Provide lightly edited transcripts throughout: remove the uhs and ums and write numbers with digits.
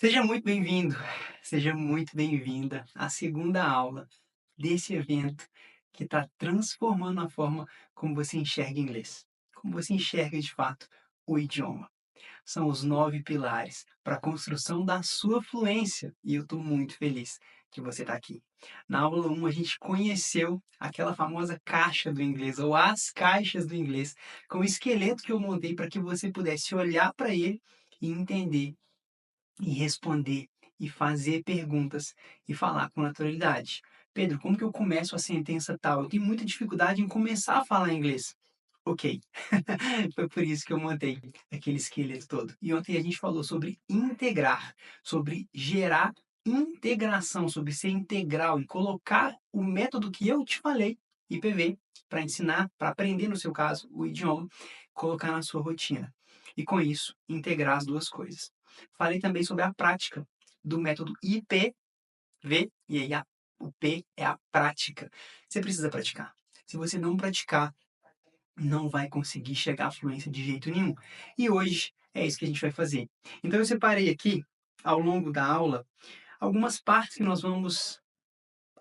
Seja muito bem-vindo, seja muito bem-vinda à segunda aula desse evento que está transformando a forma como você enxerga inglês, como você enxerga de fato o idioma. São os 9 pilares para a construção da sua fluência e eu estou muito feliz que você está aqui. Na aula 1 a gente conheceu aquela famosa caixa do inglês ou as caixas do inglês, com o esqueleto que eu montei para que você pudesse olhar para ele e entender e responder, e fazer perguntas, e falar com naturalidade. "Pedro, como que eu começo a sentença tal? Eu tenho muita dificuldade em começar a falar inglês". Ok, foi por isso que eu montei aquele esqueleto todo. E ontem a gente falou sobre integrar, sobre gerar integração, sobre ser integral e colocar o método que eu te falei, IPV, para ensinar, para aprender, no seu caso, o idioma, colocar na sua rotina. E com isso, integrar as duas coisas. Falei também sobre a prática do método IPV, e aí o P é a prática. Você precisa praticar. Se você não praticar, não vai conseguir chegar à fluência de jeito nenhum. E hoje é isso que a gente vai fazer. Então eu separei aqui, ao longo da aula, algumas partes que nós vamos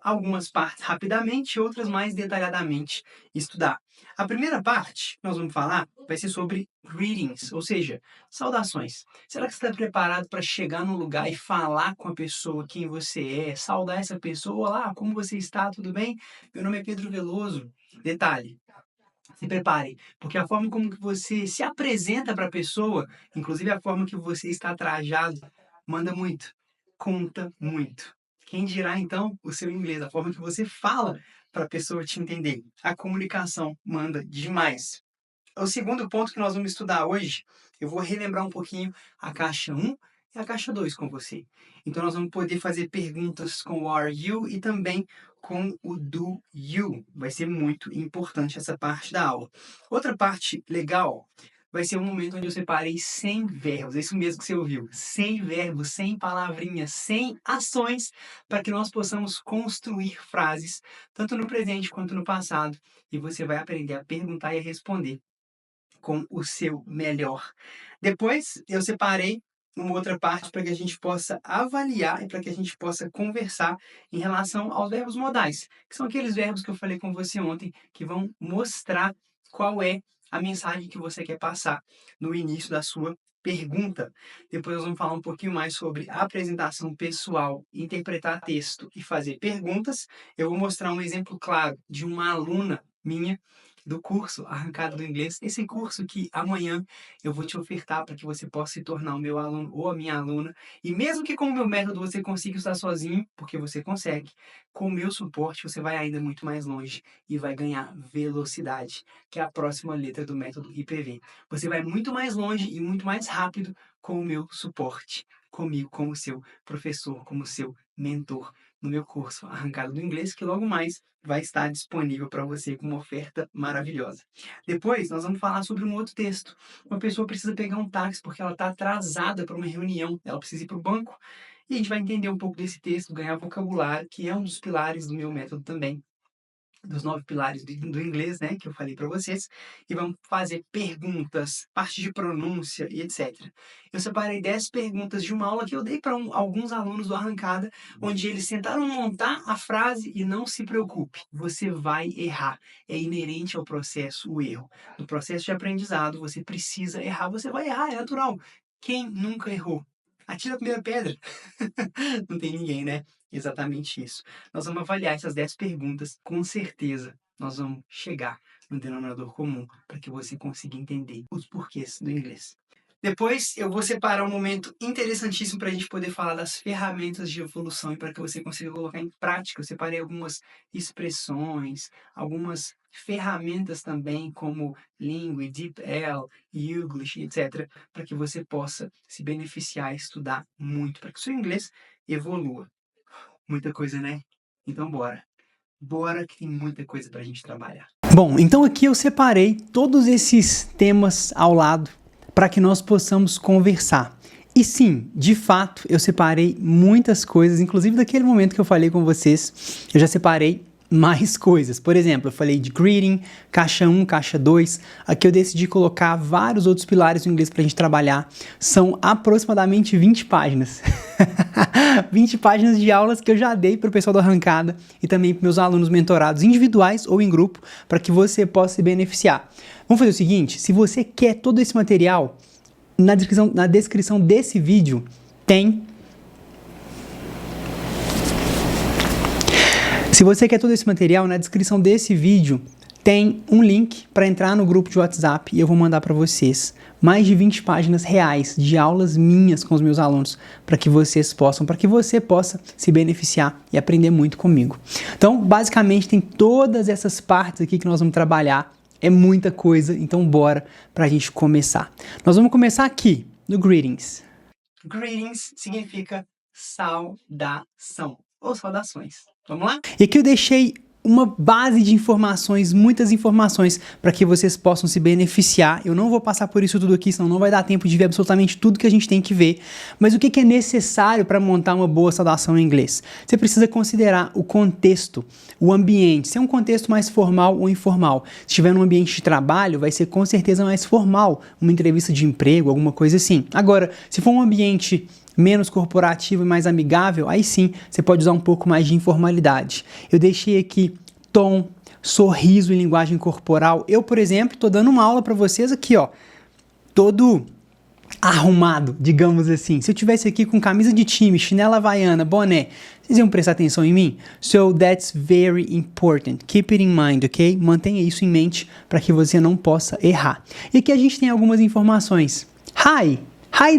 algumas partes rapidamente, outras mais detalhadamente estudar. A primeira parte que nós vamos falar vai ser sobre greetings, ou seja, saudações. Será que você está preparado para chegar num lugar e falar com a pessoa quem você é, saudar essa pessoa? Olá, como você está? Tudo bem? Meu nome é Pedro Veloso. Detalhe, se prepare, porque a forma como que você se apresenta para a pessoa, inclusive a forma que você está trajado, manda muito, conta muito. Quem dirá então o seu inglês, a forma que você fala para a pessoa te entender. A comunicação manda demais. O segundo ponto que nós vamos estudar hoje, eu vou relembrar um pouquinho a caixa 1 e a caixa 2 com você. Então nós vamos poder fazer perguntas com o are you e também com o do you. Vai ser muito importante essa parte da aula. Outra parte legal vai ser um momento onde eu separei 100 verbos, é isso mesmo que você ouviu, 100 verbos, 100 palavrinhas, 100 ações, para que nós possamos construir frases, tanto no presente quanto no passado, e você vai aprender a perguntar e a responder com o seu melhor. Depois eu separei uma outra parte para que a gente possa avaliar e para que a gente possa conversar em relação aos verbos modais, que são aqueles verbos que eu falei com você ontem, que vão mostrar qual é a mensagem que você quer passar no início da sua pergunta. Depois nós vamos falar um pouquinho mais sobre apresentação pessoal, interpretar texto e fazer perguntas. Eu vou mostrar um exemplo claro de uma aluna minha do curso Arrancada do Inglês, esse curso que amanhã eu vou te ofertar para que você possa se tornar o meu aluno ou a minha aluna. E mesmo que com o meu método você consiga estar sozinho, porque você consegue, com o meu suporte você vai ainda muito mais longe e vai ganhar velocidade, que é a próxima letra do método IPV. Você vai muito mais longe e muito mais rápido com o meu suporte, comigo como seu professor, como seu mentor no meu curso Arrancada do Inglês, que logo mais vai estar disponível para você com uma oferta maravilhosa. Depois, nós vamos falar sobre um outro texto. Uma pessoa precisa pegar um táxi porque ela está atrasada para uma reunião, ela precisa ir para o banco, e a gente vai entender um pouco desse texto, ganhar vocabulário, que é um dos pilares do meu método também, dos 9 pilares do inglês, né, que eu falei para vocês, e vamos fazer perguntas, parte de pronúncia e etc. Eu separei 10 perguntas de uma aula que eu dei para alguns alunos do Arrancada, onde eles tentaram montar a frase e não se preocupe, você vai errar. É inerente ao processo o erro. No processo de aprendizado, você precisa errar, você vai errar, é natural. Quem nunca errou? Atira a primeira pedra. Não tem ninguém, né? Exatamente isso. Nós vamos avaliar essas 10 perguntas, com certeza nós vamos chegar no denominador comum para que você consiga entender os porquês do inglês. Depois eu vou separar um momento interessantíssimo para a gente poder falar das ferramentas de evolução e para que você consiga colocar em prática. Eu separei algumas expressões, algumas ferramentas também, como Lingue, DeepL, Youglish, etc., para que você possa se beneficiar e estudar muito, para que o seu inglês evolua. Muita coisa, né? Então bora. Bora que tem muita coisa pra gente trabalhar. Bom, então aqui eu separei todos esses temas ao lado para que nós possamos conversar. E sim, de fato, eu separei muitas coisas, inclusive daquele momento que eu falei com vocês, eu já separei mais coisas. Por exemplo, eu falei de greeting, caixa 1, caixa 2. Aqui eu decidi colocar vários outros pilares do inglês para a gente trabalhar. São aproximadamente 20 páginas. 20 páginas de aulas que eu já dei para o pessoal da Arrancada e também para meus alunos mentorados individuais ou em grupo, para que você possa se beneficiar. Vamos fazer o seguinte, se você quer todo esse material, na descrição desse vídeo tem... Se você quer todo esse material, na descrição desse vídeo tem um link para entrar no grupo de WhatsApp e eu vou mandar para vocês mais de 20 páginas reais de aulas minhas com os meus alunos para que você possa se beneficiar e aprender muito comigo. Então, basicamente, tem todas essas partes aqui que nós vamos trabalhar. É muita coisa, então bora para a gente começar. Nós vamos começar aqui, no Greetings. Greetings significa saudação ou saudações. Vamos lá? E aqui eu deixei uma base de informações, muitas informações, para que vocês possam se beneficiar. Eu não vou passar por isso tudo aqui, senão não vai dar tempo de ver absolutamente tudo que a gente tem que ver. Mas o que é necessário para montar uma boa saudação em inglês? Você precisa considerar o contexto, o ambiente. Se é um contexto mais formal ou informal. Se estiver num ambiente de trabalho, vai ser com certeza mais formal. Uma entrevista de emprego, alguma coisa assim. Agora, se for um ambiente menos corporativo e mais amigável, aí sim, você pode usar um pouco mais de informalidade. Eu deixei aqui tom, sorriso e linguagem corporal. Eu, por exemplo, estou dando uma aula para vocês aqui, ó, todo arrumado, digamos assim. Se eu tivesse aqui com camisa de time, chinela havaiana, boné, vocês iam prestar atenção em mim? So that's very important. Keep it in mind, ok? Mantenha isso em mente para que você não possa errar. E aqui a gente tem algumas informações. Hi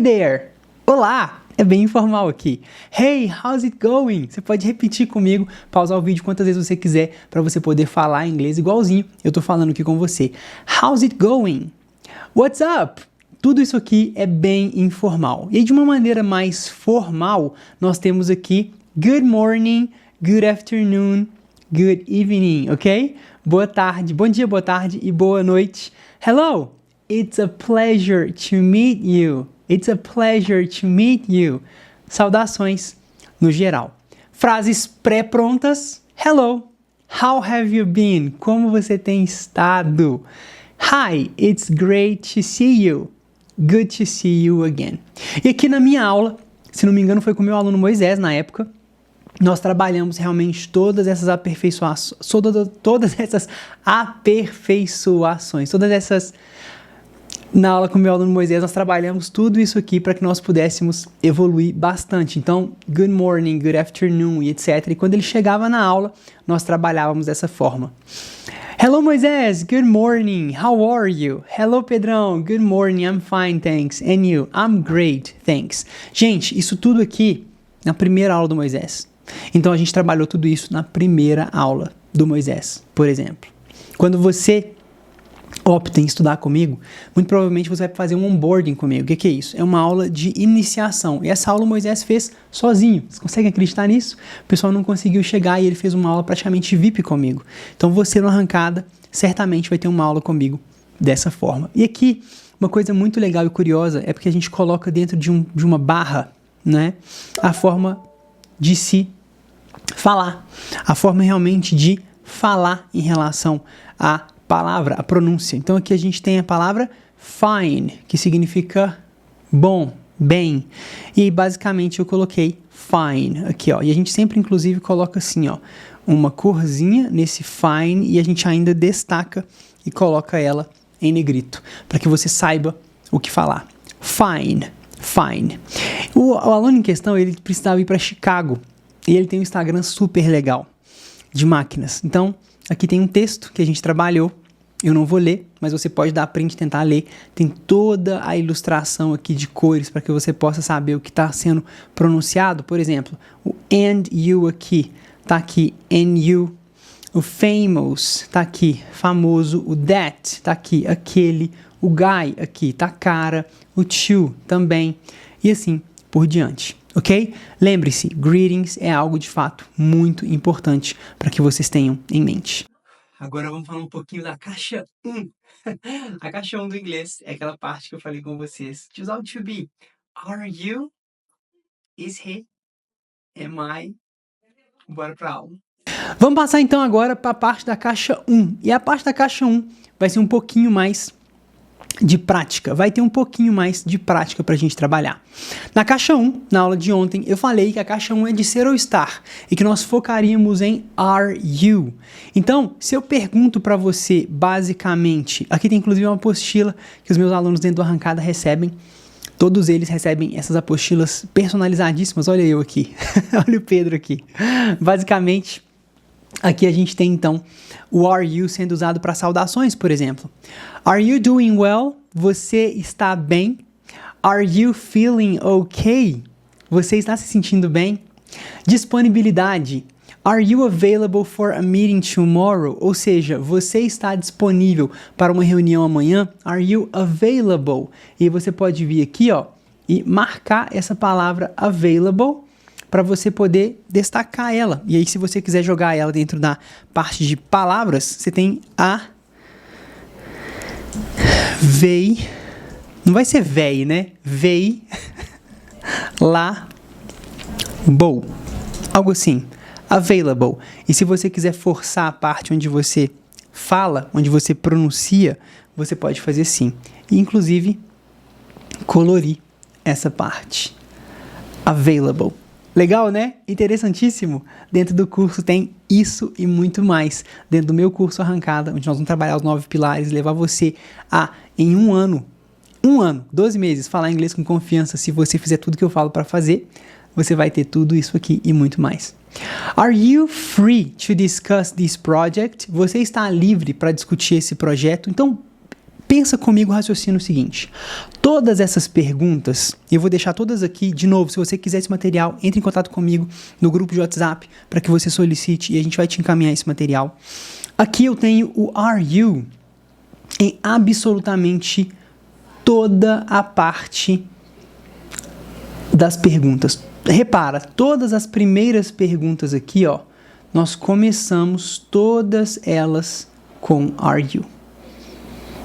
there. Olá. É bem informal aqui. Hey, how's it going? Você pode repetir comigo, pausar o vídeo quantas vezes você quiser para você poder falar inglês igualzinho eu tô falando aqui com você. How's it going? What's up? Tudo isso aqui é bem informal. E aí, de uma maneira mais formal, nós temos aqui good morning, good afternoon, good evening, ok? Boa tarde, bom dia, boa tarde e boa noite. Hello, it's a pleasure to meet you. It's a pleasure to meet you. Saudações no geral. Frases pré-prontas. Hello, how have you been? Como você tem estado? Hi, it's great to see you. Good to see you again. E aqui na minha aula, se não me engano foi com o meu aluno Moisés na época, nós trabalhamos realmente todas essas aperfeiçoações, na aula com o meu aluno Moisés, nós trabalhamos tudo isso aqui para que nós pudéssemos evoluir bastante. Então, good morning, good afternoon e etc. E quando ele chegava na aula, nós trabalhávamos dessa forma. Hello, Moisés. Good morning. How are you? Hello, Pedrão. Good morning. I'm fine, thanks. And you? I'm great, thanks. Gente, isso tudo aqui na primeira aula do Moisés. Então, a gente trabalhou tudo isso na primeira aula do Moisés, por exemplo. Quando você opta em estudar comigo, muito provavelmente você vai fazer um onboarding comigo. O que é isso? É uma aula de iniciação. E essa aula o Moisés fez sozinho. Vocês conseguem acreditar nisso? O pessoal não conseguiu chegar e ele fez uma aula praticamente VIP comigo. Então você, no Arrancada, certamente vai ter uma aula comigo dessa forma. E aqui, uma coisa muito legal e curiosa é porque a gente coloca dentro de uma barra, né, a forma de se falar. A forma realmente de falar em relação a palavra, a pronúncia. Então aqui a gente tem a palavra fine, que significa bom, bem. E basicamente eu coloquei fine aqui, ó. E a gente sempre inclusive coloca assim, ó, uma corzinha nesse fine e a gente ainda destaca e coloca ela em negrito, para que você saiba o que falar. Fine, fine. O aluno em questão, ele precisava ir para Chicago e ele tem um Instagram super legal de máquinas. Então, aqui tem um texto que a gente trabalhou. Eu não vou ler, mas você pode dar print e tentar ler. Tem toda a ilustração aqui de cores para que você possa saber o que está sendo pronunciado. Por exemplo, o and you aqui, está aqui, and you. O famous está aqui, famoso. O that está aqui, aquele. O guy aqui, tá cara. O to também. E assim por diante. Ok? Lembre-se, greetings é algo de fato muito importante para que vocês tenham em mente. Agora vamos falar um pouquinho da caixa 1. A caixa 1 do inglês é aquela parte que eu falei com vocês. De usar o to be. Are you? Is he? Am I? Bora pra aula. Vamos passar então agora para a parte da caixa 1. E a parte da caixa 1 vai ser um pouquinho mais de prática, vai ter um pouquinho mais de prática para a gente trabalhar. Na caixa 1, na aula de ontem, eu falei que a caixa 1 é de ser ou estar e que nós focaríamos em are you. Então, se eu pergunto para você, basicamente, aqui tem inclusive uma apostila que os meus alunos dentro do Arrancada recebem. Todos eles recebem essas apostilas personalizadíssimas. Olha eu aqui, olha o Pedro aqui. Basicamente, aqui a gente tem então o are you sendo usado para saudações, por exemplo. Are you doing well? Você está bem? Are you feeling okay? Você está se sentindo bem? Disponibilidade. Are you available for a meeting tomorrow? Ou seja, você está disponível para uma reunião amanhã? Are you available? E você pode vir aqui, ó, e marcar essa palavra available para você poder destacar ela. E aí, se você quiser jogar ela dentro da parte de palavras, você tem a vei, não vai ser véi, né? Vei lá bow, algo assim, available. E se você quiser forçar a parte onde você fala, onde você pronuncia, você pode fazer assim. E, inclusive, colorir essa parte. Available. Legal, né? Interessantíssimo. Dentro do curso tem isso e muito mais. Dentro do meu curso Arrancada, onde nós vamos trabalhar os 9 pilares, levar você a, em um ano, 12 meses, falar inglês com confiança. Se você fizer tudo que eu falo para fazer, você vai ter tudo isso aqui e muito mais. Are you free to discuss this project? Você está livre para discutir esse projeto? Então, pensa comigo o raciocínio seguinte. Todas essas perguntas, eu vou deixar todas aqui, de novo, se você quiser esse material, entre em contato comigo no grupo de WhatsApp para que você solicite e a gente vai te encaminhar esse material. Aqui eu tenho o are you em absolutamente toda a parte das perguntas. Repara, todas as primeiras perguntas aqui, ó, nós começamos todas elas com are you.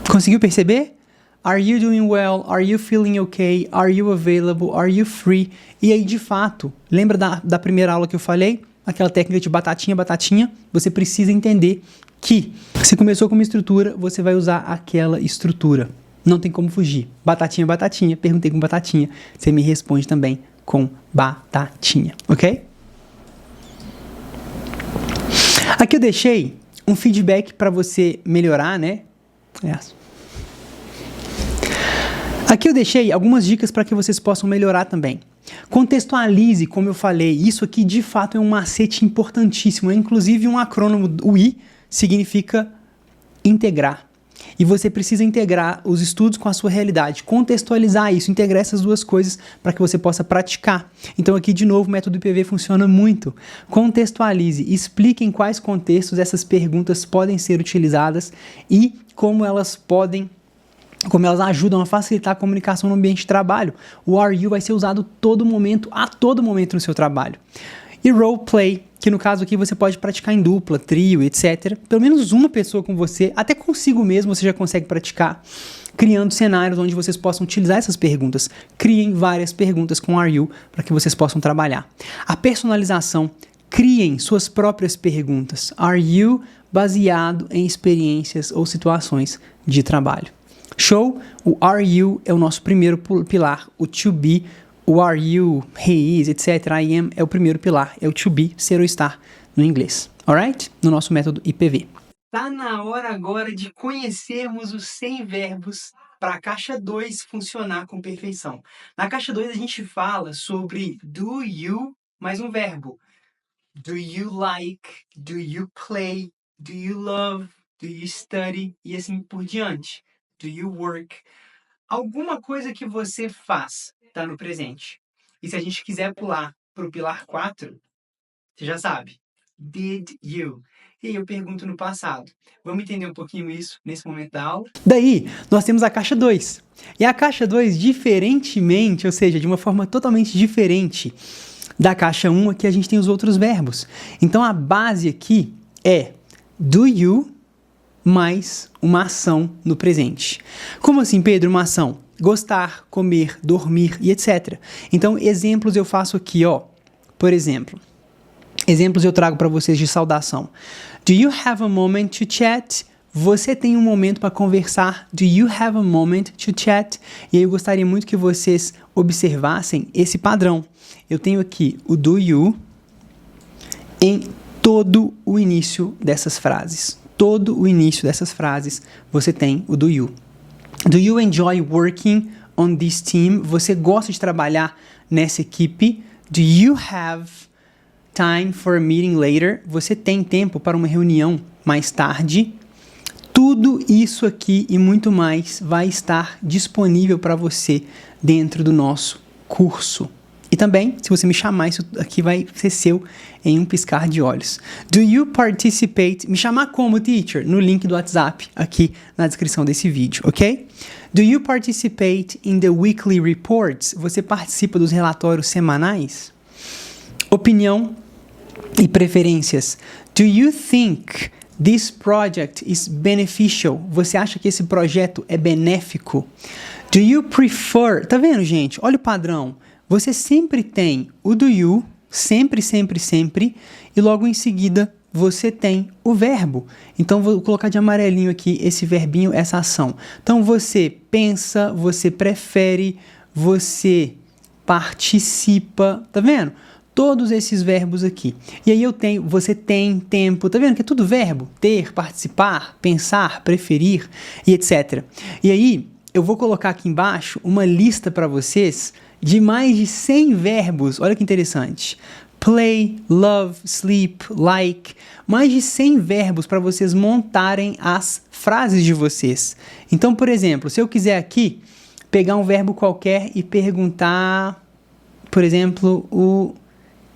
Conseguiu perceber? Are you doing well? Are you feeling okay? Are you available? Are you free? E aí, de fato, lembra da primeira aula que eu falei? Aquela técnica de batatinha, batatinha? Você precisa entender que você começou com uma estrutura, você vai usar aquela estrutura. Não tem como fugir. Batatinha, batatinha. Perguntei com batatinha. Você me responde também com batatinha, ok? Aqui eu deixei um feedback para você melhorar, né? Aqui eu deixei algumas dicas para que vocês possam melhorar também. Contextualize, como eu falei, isso aqui de fato é um macete importantíssimo, é inclusive um acrônimo, o I significa integrar. E você precisa integrar os estudos com a sua realidade, contextualizar isso, integrar essas duas coisas para que você possa praticar. Então aqui de novo o método IPV funciona muito. Contextualize, explique em quais contextos essas perguntas podem ser utilizadas e como elas ajudam a facilitar a comunicação no ambiente de trabalho. O are you vai ser usado a todo momento no seu trabalho. E role play, que no caso aqui você pode praticar em dupla, trio, etc. Pelo menos uma pessoa com você, até consigo mesmo você já consegue praticar, criando cenários onde vocês possam utilizar essas perguntas. Criem várias perguntas com are you para que vocês possam trabalhar. A personalização, criem suas próprias perguntas. Are you baseado em experiências ou situações de trabalho. Show? O are you é o nosso primeiro pilar, o to be, o are you, he is, etc. I am é o primeiro pilar, é o to be, ser ou estar no inglês. Alright? No nosso método IPV. Tá na hora agora de conhecermos os 100 verbos para a caixa 2 funcionar com perfeição. Na caixa 2 a gente fala sobre do you mais um verbo. Do you like? Do you play? Do you love? Do you study? E assim por diante. Do you work? Alguma coisa que você faz está no presente. E se a gente quiser pular para o pilar 4, você já sabe. Did you? E aí eu pergunto no passado. Vamos entender um pouquinho isso nesse momento da aula? Daí, nós temos a caixa 2. E a caixa 2, diferentemente, ou seja, de uma forma totalmente diferente da caixa 1, aqui a gente tem os outros verbos. Então, a base aqui é do you mais uma ação no presente. Como assim, Pedro, uma ação? Gostar, comer, dormir e etc. Então, exemplos eu faço aqui, ó. Por exemplo, Exemplos eu trago para vocês de saudação. Do you have a moment to chat? Você tem um momento para conversar? Do you have a moment to chat? E aí eu gostaria muito que vocês observassem esse padrão. Eu tenho aqui o do you em todo o início dessas frases. Todo o início dessas frases você tem o do you. Do you enjoy working on this team? Você gosta de trabalhar nessa equipe? Do you have time for a meeting later? Você tem tempo para uma reunião mais tarde? Tudo isso aqui e muito mais vai estar disponível para você dentro do nosso curso. E também, se você me chamar, isso aqui vai ser seu em um piscar de olhos. Do you participate? Me chamar como, teacher? No link do WhatsApp, aqui na descrição desse vídeo, ok? Do you participate in the weekly reports? Você participa dos relatórios semanais? Opinião e preferências. Do you think this project is beneficial? Você acha que esse projeto é benéfico? Do you prefer? Tá vendo, gente? Olha o padrão. Você sempre tem o do you, sempre, e logo em seguida você tem o verbo. Então, vou colocar de amarelinho aqui esse verbinho, essa ação. Então, você pensa, você prefere, você participa, tá vendo? Todos esses verbos aqui. E aí eu tenho, você tem tempo, tá vendo que é tudo verbo? Ter, participar, pensar, preferir e etc. E aí, eu vou colocar aqui embaixo uma lista para vocês de mais de 100 verbos. Olha que interessante. Play, love, sleep, like. Mais de 100 verbos para vocês montarem as frases de vocês. Então, por exemplo, se eu quiser aqui pegar um verbo qualquer e perguntar, por exemplo, o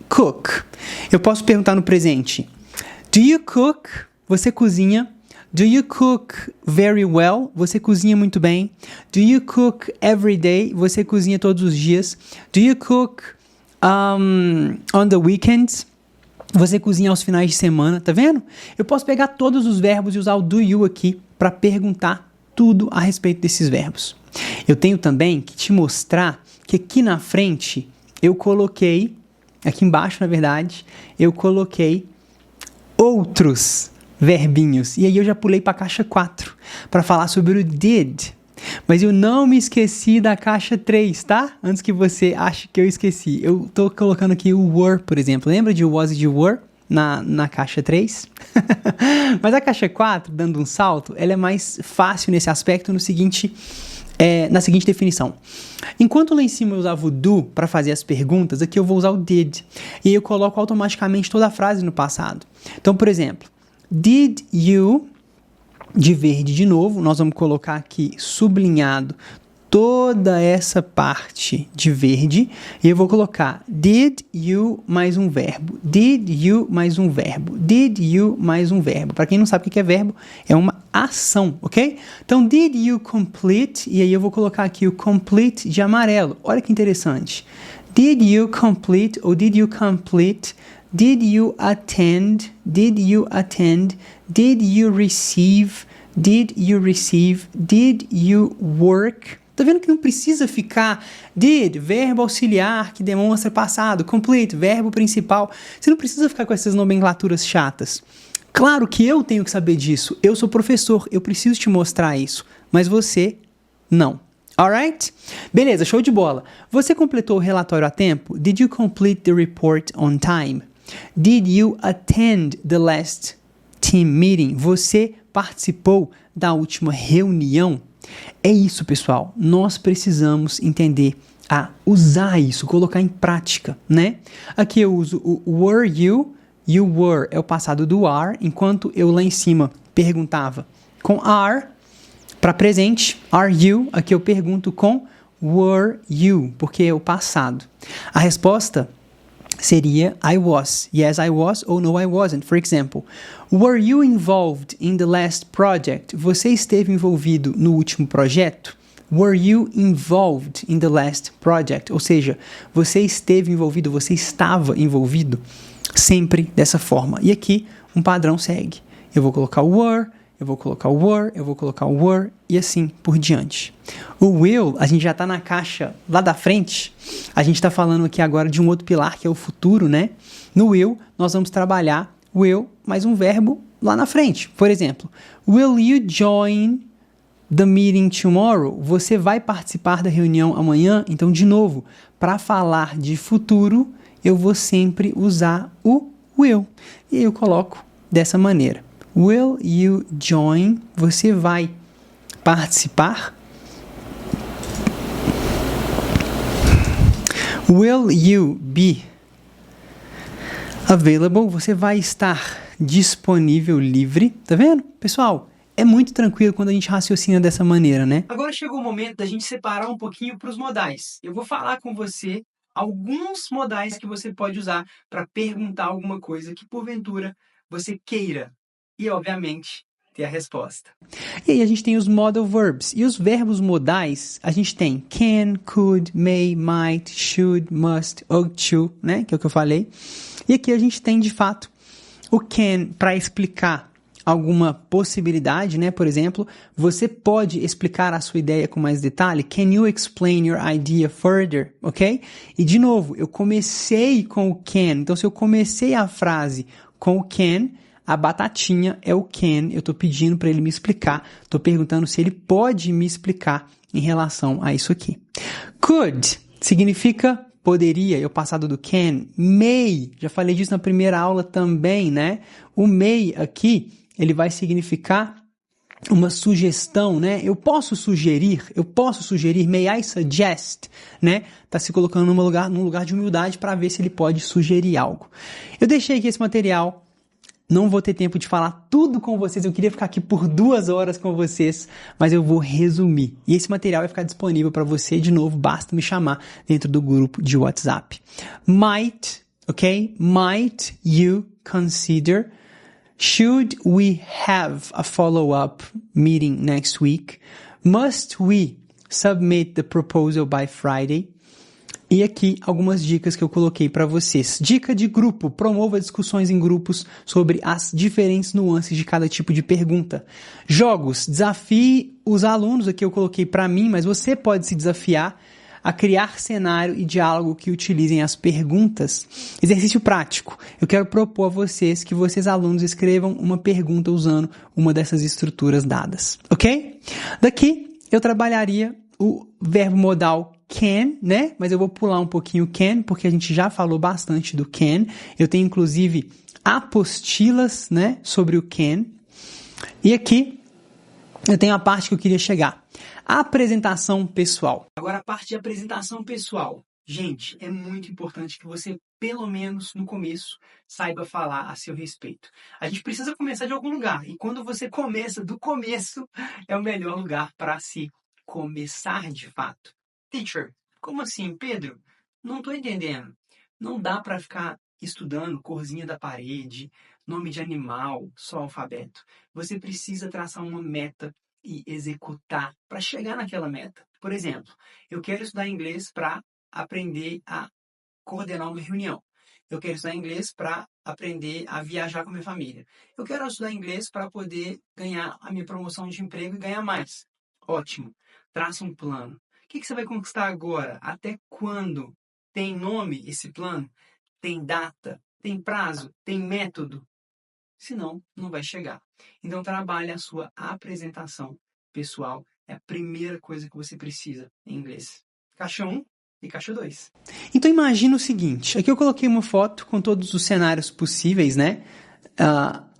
cook. Eu posso perguntar no presente. Do you cook? Você cozinha? Do you cook very well? Você cozinha muito bem. Do you cook every day? Você cozinha todos os dias. Do you cook on the weekends? Você cozinha aos finais de semana, tá vendo? Eu posso pegar todos os verbos e usar o do you aqui para perguntar tudo a respeito desses verbos. Eu tenho também que te mostrar que aqui na frente eu coloquei, aqui embaixo na verdade, eu coloquei outros verbinhos. E aí eu já pulei para a caixa 4 para falar sobre o did. Mas eu não me esqueci da caixa 3, tá? Antes que você ache que eu esqueci. Eu tô colocando aqui o were, por exemplo. Lembra de was e de were na caixa 3? Mas a caixa 4, dando um salto, ela é mais fácil nesse aspecto na seguinte definição. Enquanto lá em cima eu usava o do para fazer as perguntas, aqui eu vou usar o did. E aí eu coloco automaticamente toda a frase no passado. Então, por exemplo, did you, de verde de novo, nós vamos colocar aqui sublinhado toda essa parte de verde, e eu vou colocar did you mais um verbo, did you mais um verbo, did you mais um verbo. Para quem não sabe o que é verbo, é uma ação, ok? Então, did you complete, e aí eu vou colocar aqui o complete de amarelo. Olha que interessante. Did you complete ou did you complete? Did you attend? Did you attend? Did you receive? Did you receive? Did you work? Tá vendo que não precisa ficar did, verbo auxiliar que demonstra passado, complete, verbo principal. Você não precisa ficar com essas nomenclaturas chatas. Claro que eu tenho que saber disso. Eu sou professor, eu preciso te mostrar isso. Mas você, não. Alright? Beleza, show de bola. Você completou o relatório a tempo? Did you complete the report on time? Did you attend the last team meeting? Você participou da última reunião? É isso, pessoal. Nós precisamos entender a usar isso, colocar em prática, né? Aqui eu uso o were you. You were é o passado do are, enquanto eu lá em cima perguntava com are para presente. Are you? Aqui eu pergunto com were you, porque é o passado. A resposta seria I was. Yes, I was ou no, I wasn't. For example, were you involved in the last project? Você esteve envolvido no último projeto? Were you involved in the last project? Ou seja, você esteve envolvido, você estava envolvido, sempre dessa forma. E aqui um padrão segue. Eu vou colocar o were, eu vou colocar o were, eu vou colocar o were e assim por diante. O will, a gente já está na caixa lá da frente, a gente está falando aqui agora de um outro pilar que é o futuro, né? No will, nós vamos trabalhar will mais um verbo lá na frente. Por exemplo, will you join the meeting tomorrow? Você vai participar da reunião amanhã? Então, de novo, para falar de futuro, eu vou sempre usar o will. E eu coloco dessa maneira. Will you join? Você vai participar? Will you be available? Você vai estar disponível, livre. Tá vendo? Pessoal, é muito tranquilo quando a gente raciocina dessa maneira, né? Agora chegou o momento da gente separar um pouquinho para os modais. Eu vou falar com você alguns modais que você pode usar para perguntar alguma coisa que, porventura, você queira. E, obviamente, ter a resposta. E aí a gente tem os modal verbs. E os verbos modais, a gente tem can, could, may, might, should, must, ought to, né? Que é o que eu falei. E aqui a gente tem, de fato, o can para explicar alguma possibilidade, né? Por exemplo, você pode explicar a sua ideia com mais detalhe? Can you explain your idea further? Ok? E, de novo, eu comecei com o can. Então, se eu comecei a frase com o can, a batatinha é o can. Eu estou pedindo para ele me explicar. Estou perguntando se ele pode me explicar em relação a isso aqui. Could significa poderia, é o passado do can. May, já falei disso na primeira aula também, né? O may aqui, ele vai significar uma sugestão, né? Eu posso sugerir, may I suggest, né? Tá se colocando num lugar de humildade para ver se ele pode sugerir algo. Eu deixei aqui esse material. Não vou ter tempo de falar tudo com vocês, eu queria ficar aqui por 2 horas com vocês, mas eu vou resumir. E esse material vai ficar disponível para você, de novo, basta me chamar dentro do grupo de WhatsApp. Might, ok? Might you consider? Should we have a follow-up meeting next week? Must we submit the proposal by Friday? E aqui algumas dicas que eu coloquei para vocês. Dica de grupo: promova discussões em grupos sobre as diferentes nuances de cada tipo de pergunta. Jogos: desafie os alunos, aqui eu coloquei para mim, mas você pode se desafiar a criar cenário e diálogo que utilizem as perguntas. Exercício prático: eu quero propor a vocês que vocês alunos escrevam uma pergunta usando uma dessas estruturas dadas, ok? Daqui eu trabalharia o verbo modal can, né? Mas eu vou pular um pouquinho o can, porque a gente já falou bastante do can. Eu tenho, inclusive, apostilas, né, sobre o can. E aqui eu tenho a parte que eu queria chegar. A apresentação pessoal. Agora, a parte de apresentação pessoal. Gente, é muito importante que você, pelo menos no começo, saiba falar a seu respeito. A gente precisa começar de algum lugar. E quando você começa do começo, é o melhor lugar para se começar de fato. Teacher, como assim, Pedro? Não estou entendendo. Não dá para ficar estudando corzinha da parede, nome de animal, só alfabeto. Você precisa traçar uma meta e executar para chegar naquela meta. Por exemplo, eu quero estudar inglês para aprender a coordenar uma reunião. Eu quero estudar inglês para aprender a viajar com a minha família. Eu quero estudar inglês para poder ganhar a minha promoção de emprego e ganhar mais. Ótimo. Traça um plano. O que você vai conquistar agora? Até quando? Tem nome esse plano? Tem data? Tem prazo? Tem método? Senão, não vai chegar. Então, trabalhe a sua apresentação pessoal. É a primeira coisa que você precisa em inglês. Caixa 1 e caixa 2. Então, imagina o seguinte. Aqui eu coloquei uma foto com todos os cenários possíveis, né?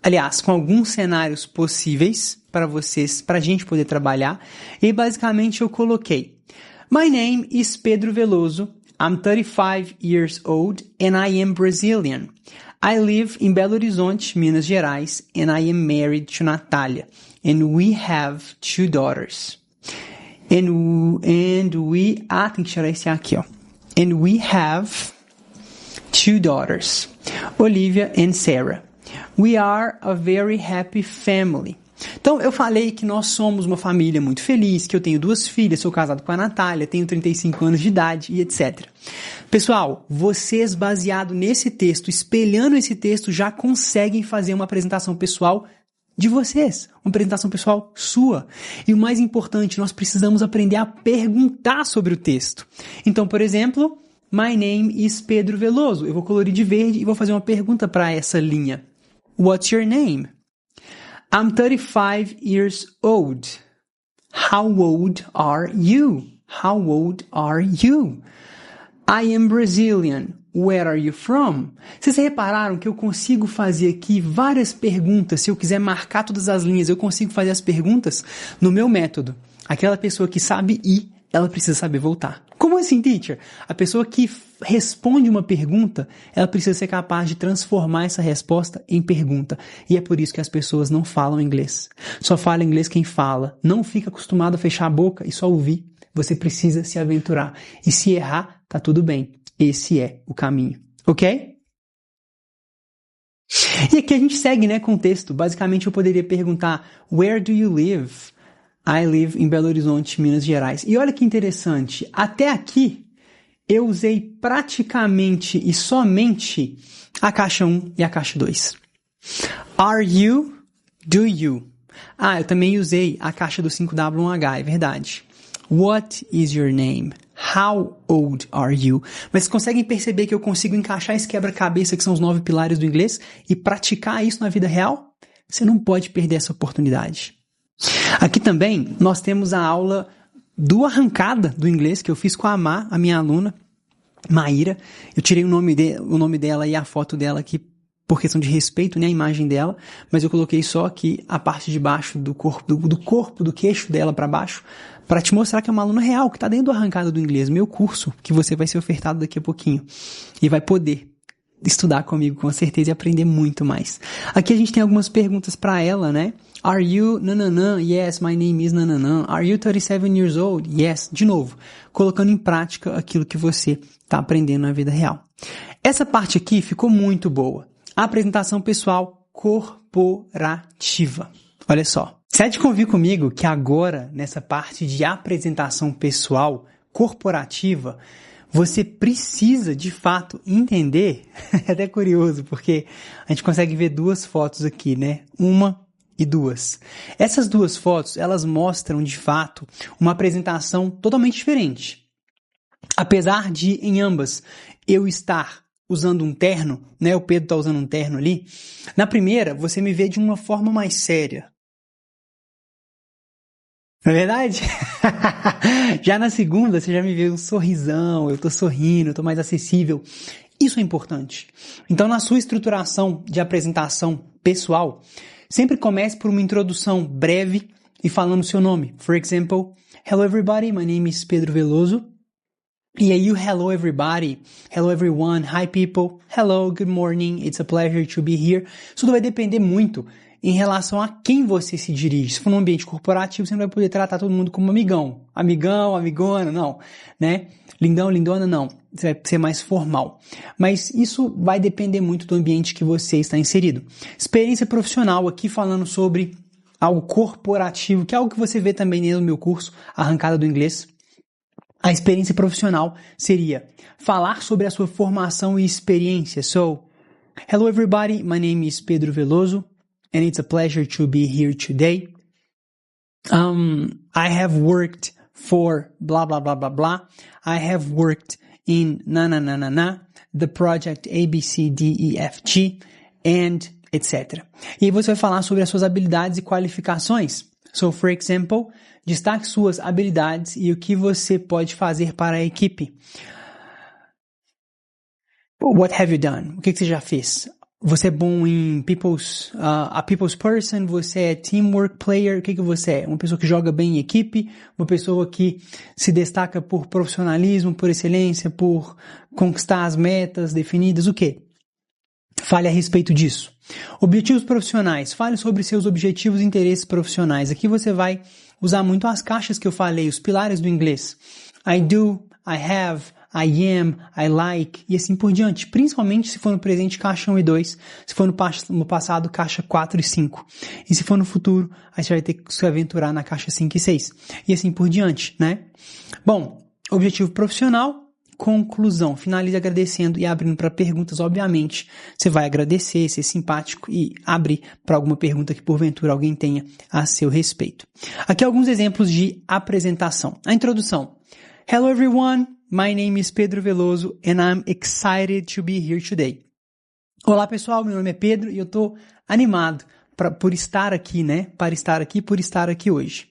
Aliás, com alguns cenários possíveis para vocês, para a gente poder trabalhar. E, basicamente, eu coloquei: My name is Pedro Veloso. I'm 35 years old and I am Brazilian. I live in Belo Horizonte, Minas Gerais, and I am married to Natalia. And we have 2 daughters. Tem que tirar esse aqui, ó. And we have 2 daughters, Olivia and Sarah. We are a very happy family. Então, eu falei que nós somos uma família muito feliz, que eu tenho 2 filhas, sou casado com a Natália, tenho 35 anos de idade e etc. Pessoal, vocês, baseado nesse texto, espelhando esse texto, já conseguem fazer uma apresentação pessoal de vocês, uma apresentação pessoal sua. E o mais importante, nós precisamos aprender a perguntar sobre o texto. Então, por exemplo, my name is Pedro Veloso. Eu vou colorir de verde e vou fazer uma pergunta para essa linha. What's your name? I'm 35 years old. How old are you? How old are you? I am Brazilian. Where are you from? Vocês repararam que eu consigo fazer aqui várias perguntas? Se eu quiser marcar todas as linhas, eu consigo fazer as perguntas no meu método. Aquela pessoa que sabe ir, ela precisa saber voltar. Como assim, teacher? A pessoa que responde uma pergunta, ela precisa ser capaz de transformar essa resposta em pergunta. E é por isso que as pessoas não falam inglês. Só fala inglês quem fala. Não fica acostumado a fechar a boca e só ouvir. Você precisa se aventurar. E se errar, tá tudo bem. Esse é o caminho, ok? E aqui a gente segue, com o texto. Basicamente eu poderia perguntar, where do you live? I live em Belo Horizonte, Minas Gerais. E olha que interessante, até aqui eu usei praticamente e somente a caixa 1 e a caixa 2. Are you? Do you? Eu também usei a caixa do 5W1H, é verdade. What is your name? How old are you? Mas vocês conseguem perceber que eu consigo encaixar esse quebra-cabeça que são os 9 pilares do inglês e praticar isso na vida real? Você não pode perder essa oportunidade. Aqui também nós temos a aula do Arrancada do Inglês que eu fiz com a Má, a minha aluna, Maíra. Eu tirei o nome dela e a foto dela aqui por questão de respeito, a imagem dela, mas eu coloquei só aqui a parte de baixo do corpo, do queixo dela para baixo, para te mostrar que é uma aluna real, que está dentro do Arrancada do Inglês, meu curso, que você vai ser ofertado daqui a pouquinho. E vai poder estudar comigo, com certeza, e aprender muito mais. Aqui a gente tem algumas perguntas para ela, Are you, nananã? Yes, my name is nananã. Are you 37 years old? Yes. De novo, colocando em prática aquilo que você está aprendendo na vida real. Essa parte aqui ficou muito boa. A apresentação pessoal corporativa. Olha só. Você há de convir comigo que agora, nessa parte de apresentação pessoal corporativa, você precisa, de fato, entender, é até curioso, porque a gente consegue ver 2 fotos aqui, Uma e 2. Essas 2 fotos, elas mostram, de fato, uma apresentação totalmente diferente. Apesar de, em ambas, eu estar usando um terno, o Pedro está usando um terno ali, na primeira, você me vê de uma forma mais séria. Não é verdade? Já na segunda, você já me vê um sorrisão, eu tô sorrindo, eu tô mais acessível. Isso é importante. Então, na sua estruturação de apresentação pessoal, sempre comece por uma introdução breve e falando o seu nome. For example, hello everybody, my name is Pedro Veloso. E aí, hello everybody, hello everyone, hi people, hello, good morning, it's a pleasure to be here. Isso tudo vai depender muito em relação a quem você se dirige. Se for num ambiente corporativo, você não vai poder tratar todo mundo como amigão. Amigão, amigona, não. Lindão, lindona, não. Você vai ser mais formal. Mas isso vai depender muito do ambiente que você está inserido. Experiência profissional aqui falando sobre algo corporativo, que é algo que você vê também no meu curso, Arrancada do Inglês. A experiência profissional seria falar sobre a sua formação e experiência. So, hello everybody, my name is Pedro Veloso. And it's a pleasure to be here today. I have worked for blah, blah, blah, blah, blah. I have worked in the project ABCDEFG, and etc. E aí você vai falar sobre as suas habilidades e qualificações. So, for example, destaque suas habilidades e o que você pode fazer para a equipe. What have you done? O que você já fez? Você é bom em a people's person, você é teamwork player, o que você é? Uma pessoa que joga bem em equipe, uma pessoa que se destaca por profissionalismo, por excelência, por conquistar as metas definidas, o quê? Fale a respeito disso. Objetivos profissionais, fale sobre seus objetivos e interesses profissionais. Aqui você vai usar muito as caixas que eu falei, os pilares do inglês. I do, I have, I am, I like, e assim por diante. Principalmente se for no presente, caixa 1 e 2. Se for no passado, caixa 4 e 5. E se for no futuro, aí você vai ter que se aventurar na caixa 5 e 6. E assim por diante, Bom, objetivo profissional, conclusão. Finalize agradecendo e abrindo para perguntas. Obviamente, você vai agradecer, ser simpático e abrir para alguma pergunta que porventura alguém tenha a seu respeito. Aqui alguns exemplos de apresentação. A introdução. Hello everyone, my name is Pedro Veloso and I'm excited to be here today. Olá pessoal, meu nome é Pedro e eu estou animado por estar aqui, por estar aqui hoje.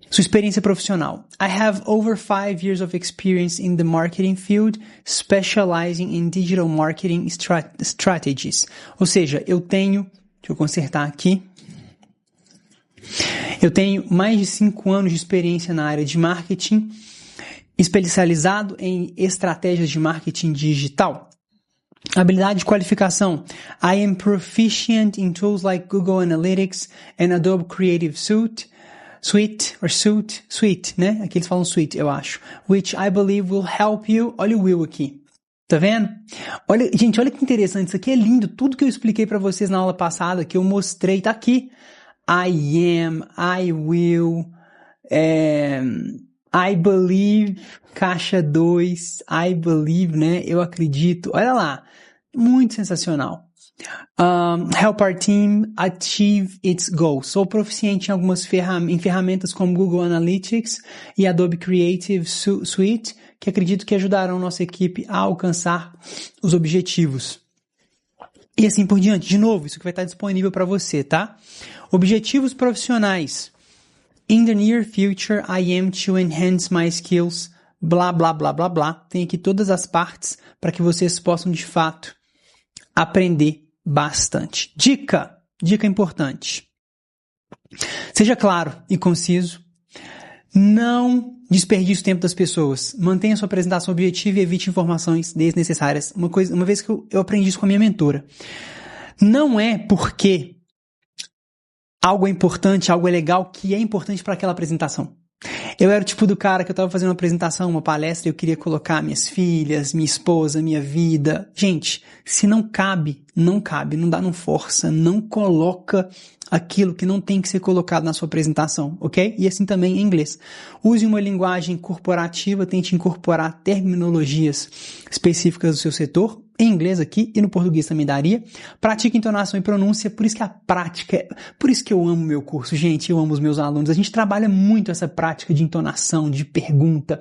Sua experiência profissional. I have over 5 years of experience in the marketing field, specializing in digital marketing strategies. Ou seja, deixa eu consertar aqui. Eu tenho mais de 5 anos de experiência na área de marketing, especializado em estratégias de marketing digital. Habilidade de qualificação. I am proficient in tools like Google Analytics and Adobe Creative Suite, né? Aqui eles falam suite, eu acho. Which I believe will help you. Olha o will aqui. Tá vendo? Gente, olha que interessante. Isso aqui é lindo. Tudo que eu expliquei para vocês na aula passada, que eu mostrei, tá aqui. I am, I will, I believe, caixa 2, I believe, né? Eu acredito. Olha lá. Muito sensacional. Help our team achieve its goals. Sou proficiente em algumas ferramentas como Google Analytics e Adobe Creative Suite, que acredito que ajudarão nossa equipe a alcançar os objetivos. E assim por diante. De novo, isso que vai estar disponível para você, tá? Objetivos profissionais. In the near future, I aim to enhance my skills, blá, blá, blá, blá, blá. Tem aqui todas as partes para que vocês possam, de fato, aprender bastante. Dica importante. Seja claro e conciso. Não desperdice o tempo das pessoas. Mantenha sua apresentação objetiva e evite informações desnecessárias. Uma vez que eu aprendi isso com a minha mentora. Não é porque algo é importante, algo é legal, que é importante para aquela apresentação. Eu era o tipo do cara que eu estava fazendo uma apresentação, uma palestra, e eu queria colocar minhas filhas, minha esposa, minha vida. Gente, se não cabe, não dá, não força, não coloca aquilo que não tem que ser colocado na sua apresentação, ok? E assim também em inglês. Use uma linguagem corporativa, tente incorporar terminologias específicas do seu setor, em inglês aqui e no português também daria. Pratique entonação e pronúncia, por isso que a prática, por isso que eu amo meu curso, gente, eu amo os meus alunos. A gente trabalha muito essa prática de entonação, de pergunta,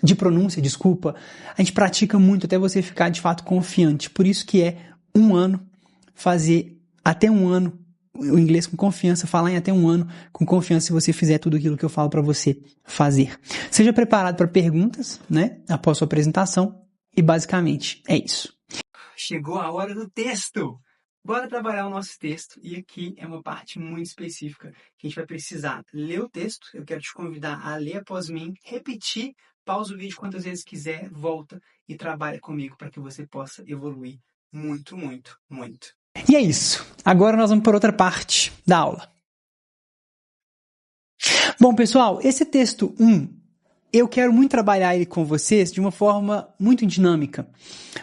de pronúncia, desculpa. A gente pratica muito até você ficar de fato confiante. Por isso que é 1 ano, fazer até 1 ano o inglês com confiança, falar em até 1 ano com confiança se você fizer tudo aquilo que eu falo para você fazer. Seja preparado para perguntas, né, após sua apresentação, e basicamente é isso. Chegou a hora do texto! Bora trabalhar o nosso texto, e aqui é uma parte muito específica que a gente vai precisar ler o texto. Eu quero te convidar a ler após mim, repetir, pausa o vídeo quantas vezes quiser, volta e trabalha comigo para que você possa evoluir muito, muito, muito. E é isso. Agora nós vamos para outra parte da aula. Bom, pessoal, esse texto 1, eu quero muito trabalhar ele com vocês de uma forma muito dinâmica.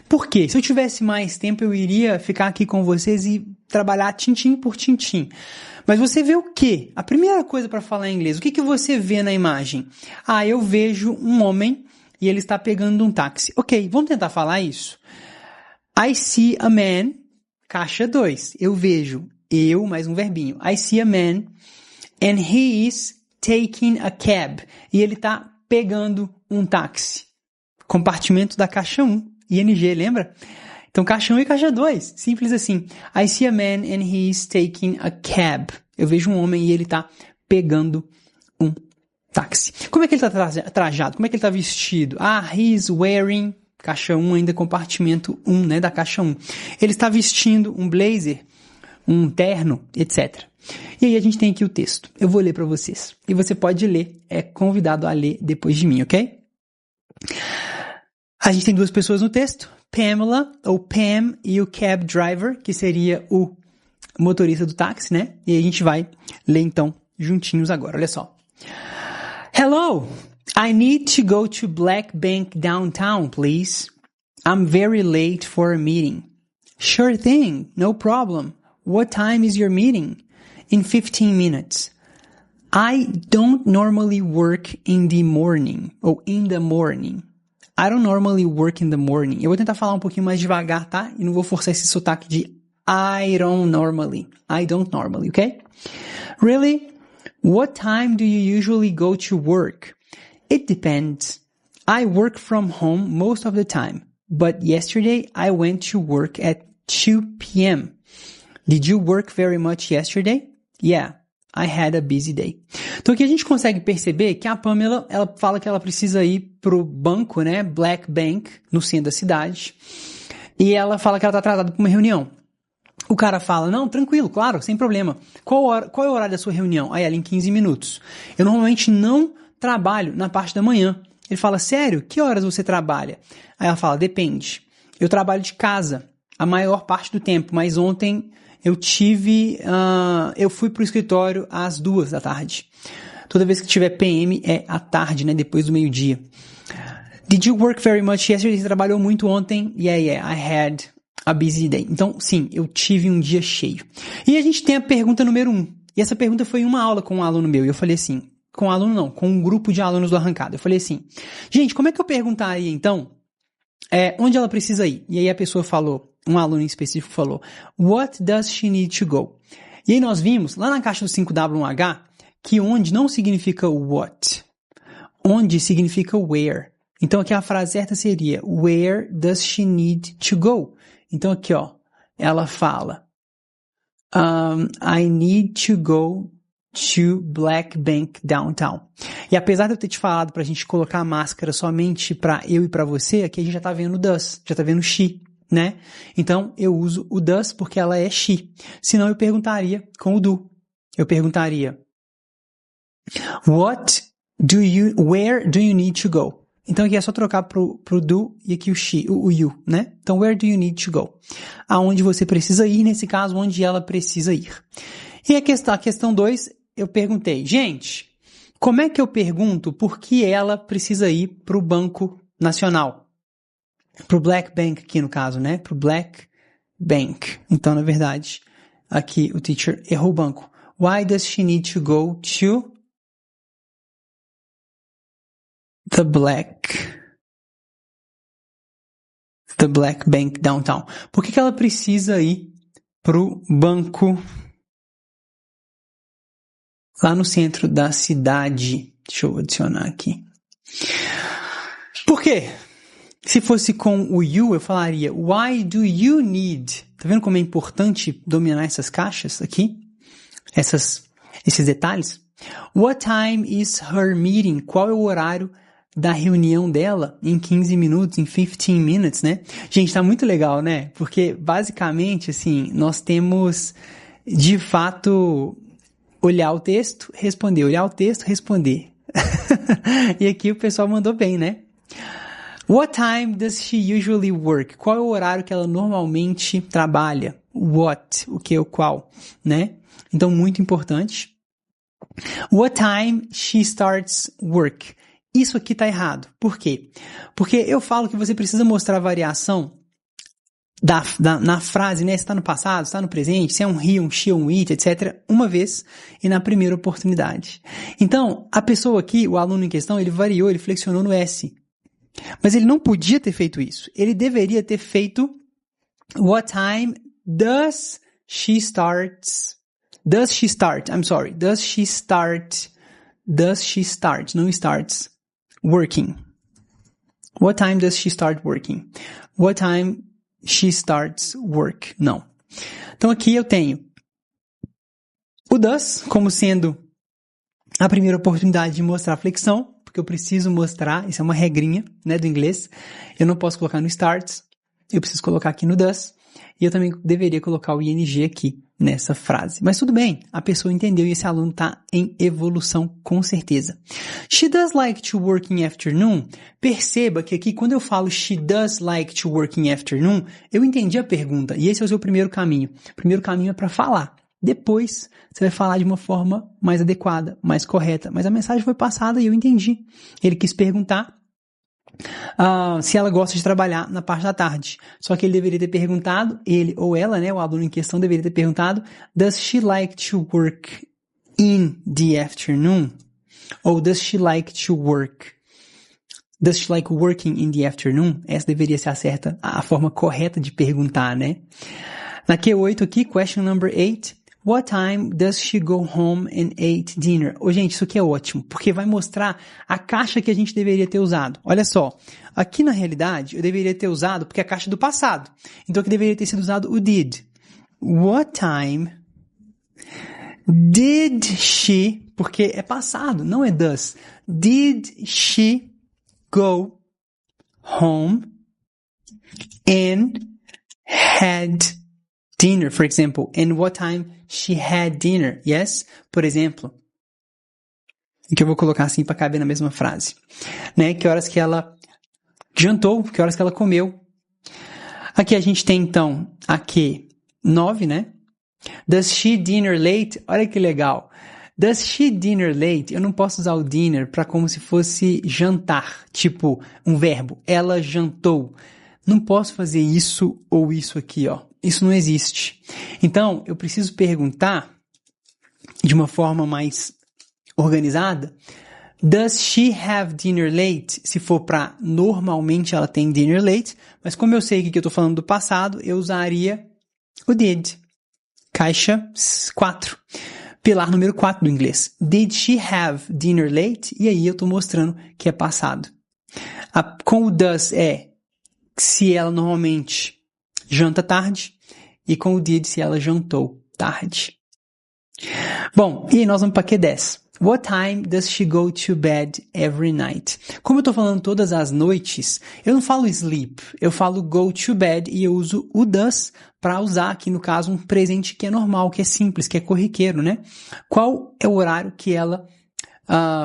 Por quê? Se eu tivesse mais tempo, eu iria ficar aqui com vocês e trabalhar tintim por tintim. Mas você vê o quê? A primeira coisa para falar em inglês, o que você vê na imagem? Eu vejo um homem e ele está pegando um táxi. Ok, vamos tentar falar isso? I see a man, caixa 2. Eu vejo, mais um verbinho. I see a man and he is taking a cab. E ele está pegando um táxi. Compartimento da caixa 1, ING, lembra? Então, caixa 1 e caixa 2, simples assim. I see a man and he is taking a cab. Eu vejo um homem e ele está pegando um táxi. Como é que ele está trajado? Como é que ele está vestido? He is wearing, caixa 1 ainda, compartimento 1, né, da caixa 1. Ele está vestindo um blazer, um terno, etc. E aí a gente tem aqui o texto. Eu vou ler para vocês. E você pode ler, é convidado a ler depois de mim, ok? A gente tem 2 pessoas no texto. Pamela, ou Pam, e o cab driver, que seria o motorista do táxi, né? E aí a gente vai ler então juntinhos agora, olha só. Hello, I need to go to Black Bank downtown, please. I'm very late for a meeting. Sure thing, no problem. What time is your meeting? In 15 minutes. I don't normally work in the morning, or in the morning. I don't normally work in the morning. Eu vou tentar falar um pouquinho mais devagar, tá? E não vou forçar esse sotaque de I don't normally, okay? Really? What time do you usually go to work? It depends. I work from home most of the time, but yesterday I went to work at 2 p.m. Did you work very much yesterday? Yeah, I had a busy day. Então aqui a gente consegue perceber que a Pamela, ela fala que ela precisa ir pro banco, né, Black Bank, no centro da cidade, e ela fala que ela tá atrasada para uma reunião. O cara fala, não, tranquilo, claro, sem problema. Qual é o horário da sua reunião? Aí ela, em 15 minutos. Eu normalmente não trabalho na parte da manhã. Ele fala, sério? Que horas você trabalha? Aí ela fala, depende. Eu trabalho de casa a maior parte do tempo, mas ontem eu fui pro escritório às 2 da tarde. Toda vez que tiver PM é à tarde, né, depois do meio-dia. Did you work very much yesterday? Você trabalhou muito ontem? Yeah, I had a busy day. Então, sim, eu tive um dia cheio. E a gente tem a pergunta número 1. E essa pergunta foi em uma aula com um aluno meu. E eu falei assim, com um aluno não, com um grupo de alunos do Arrancada. Eu falei assim, gente, como é que eu perguntaria então onde ela precisa ir? E aí a pessoa falou, um aluno em específico falou, what does she need to go? E aí nós vimos, lá na caixa do 5W1H, que onde não significa what. Onde significa where. Então aqui a frase certa seria, where does she need to go? Então aqui, ó, ela fala, I need to go to Black Bank Downtown. E apesar de eu ter te falado pra gente colocar a máscara somente pra eu e pra você, aqui a gente já tá vendo does, já tá vendo she, né? Então eu uso o does porque ela é she. Senão eu perguntaria com o do. Eu perguntaria, where do you need to go? Então aqui é só trocar pro do e aqui o she, o you, né? Então, where do you need to go? Aonde você precisa ir, nesse caso, onde ela precisa ir. E a questão 2, eu perguntei, gente, como é que eu pergunto por que ela precisa ir pro Banco Nacional? Pro Black Bank aqui no caso, né? Pro Black Bank. Então, na verdade, aqui o teacher errou o banco. Why does she need to go to the Black Bank Downtown? Por que ela precisa ir pro banco lá no centro da cidade? Deixa eu adicionar aqui. Por quê? Se fosse com o you, eu falaria, why do you need? Tá vendo como é importante dominar essas caixas aqui? Esses detalhes? What time is her meeting? Qual é o horário da reunião dela em 15 minutos, em 15 minutes, né? Gente, tá muito legal, né? Porque, basicamente, assim, nós temos, de fato, olhar o texto, responder, olhar o texto, responder. E aqui o pessoal mandou bem, né? What time does she usually work? Qual é o horário que ela normalmente trabalha? What, o que, o qual, né? Então, muito importante. What time she starts work? Isso aqui tá errado. Por quê? Porque eu falo que você precisa mostrar a variação na frase, né? Se está no passado, se está no presente, se é um he, um she, um it, etc. Uma vez e na primeira oportunidade. Então, a pessoa aqui, o aluno em questão, ele variou, ele flexionou no S. Mas ele não podia ter feito isso. Ele deveria ter feito what time does she start? Does she start? Não starts working. What time does she start working? What time she starts work? Não. Então aqui eu tenho o does como sendo a primeira oportunidade de mostrar a flexão, porque eu preciso mostrar, isso é uma regrinha, né, do inglês. Eu não posso colocar no starts, eu preciso colocar aqui no does, e eu também deveria colocar o ing aqui nessa frase. Mas tudo bem, a pessoa entendeu e esse aluno está em evolução com certeza. She does like to work in afternoon. Perceba que aqui quando eu falo she does like to work in afternoon, eu entendi a pergunta e esse é o seu primeiro caminho. O primeiro caminho é para falar. Depois, você vai falar de uma forma mais adequada, mais correta. Mas a mensagem foi passada e eu entendi. Ele quis perguntar se ela gosta de trabalhar na parte da tarde. Só que ele deveria ter perguntado, ele ou ela, né, o aluno em questão deveria ter perguntado, does she like to work in the afternoon? Ou does she like to work Does she like working in the afternoon? Essa deveria ser a forma correta de perguntar, né? Na Q8 aqui, question number 8. What time does she go home and eat dinner? Gente, isso aqui é ótimo, porque vai mostrar a caixa que a gente deveria ter usado. Olha só, aqui na realidade, eu deveria ter usado, porque é a caixa do passado. Então aqui deveria ter sido usado o did. What time did she, porque é passado, não é does. Did she go home and had dinner, for example? And what time she had dinner? Yes? Por exemplo, que eu vou colocar assim para caber na mesma frase. Né? Que horas que ela jantou, que horas que ela comeu. Aqui a gente tem então aqui 9, né? Does she dinner late? Olha que legal. Does she dinner late? Eu não posso usar o dinner para como se fosse jantar, tipo um verbo. Ela jantou. Não posso fazer isso ou isso aqui, ó. Isso não existe. Então, eu preciso perguntar de uma forma mais organizada. Does she have dinner late? Se for para normalmente ela tem dinner late, mas como eu sei que eu estou falando do passado, eu usaria o did. Caixa 4. Pilar número 4 do inglês. Did she have dinner late? E aí eu estou mostrando que é passado. Com o does é se ela normalmente janta tarde. E com o did se ela jantou tarde. Bom, e aí nós vamos para Q10. What time does she go to bed every night? Como eu estou falando todas as noites, eu não falo sleep, eu falo go to bed e eu uso o does para usar aqui, no caso, um presente que é normal, que é simples, que é corriqueiro, né? Qual é o horário que ela